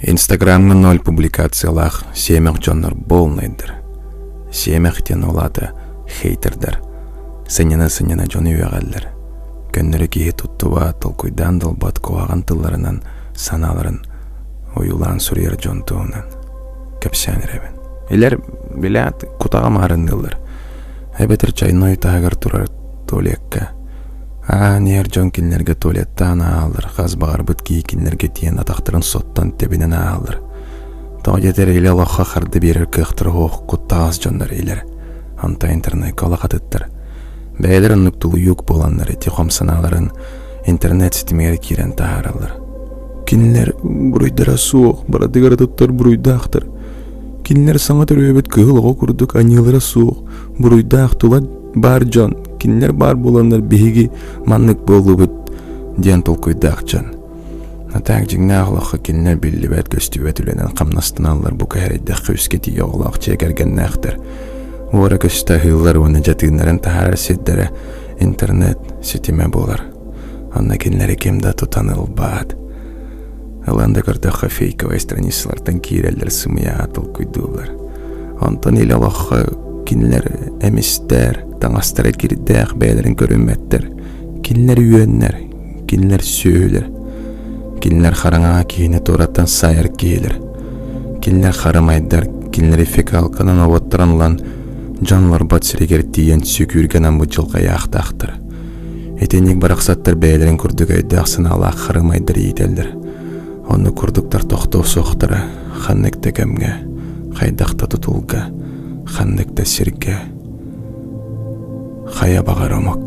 Инстаграмга 0 публикациялах семех жоннор болнайдыр. Семехтен олаты хейтердер. Сынена жон үйәгәлләр. Көннәре кие туттуба толкуйдан долбат куаган тылларынан саналарын оюлан сурьер жон туунан. Кәпсәнерәбен. Илер биләт кутага марындылар. Әбетер чайной тагыр турар толекка. Нер жон кинлерге туалеттан алыр. Газ багар бит кинлерге тиен атактырын соттан тебинен алыр. Тагетер иле Аллаһка харды бирер кыхтыр хок куттагас жоннар илер. Анта интернет калакатыттыр. Бәйләрен нуктулы юк боланнар эти хомсаналарын интернет ситемеге кирен тааралар. Кинлер буруйдара суық, барадыгара туттар буруйдактыр. Кинлер саңа төрөбөт кылыга курдук анылара суық, буруйдак тула бар жон. Кинлер бар боланнар биги маннык болубут ден толкуйдакчан. Атак жигна Аллаһка кинлер биллибет көстүбөт үленен камнастыналар бу кайрыда көскө тие Аллаһ чегерген нахтыр. Ора көстәһилләр уны җатыннарын тахар сиддәре интернет ситеме булар. Анна кинләре кемдә тутаныл бат. Аланда көрдә хафейка страницалардан кирәлләр сымыя атыл куйдылар. Антон иле Аллаһка кинләр эмистер таңастыра кирдәк бәйләрен көрүмәттер. Кинләр үеннәр, кинләр сөйләр. Кинләр хараңа киене тураттан сайыр киелер. Кинләр харамайдар, кинләр фекал канан аваттыранлан жанлар батсырегер тиен сөкүргенан бу жылга яктактыр. Этенек бараксаттар бәйләрен күрдүгәйдә аксына Аллаһ харамайдар иделдер. Аны күрдүктәр тохто соктыра, ханныкта кемгә, хайдакта тутулга, ханныкта сиргә. Хая багарамак.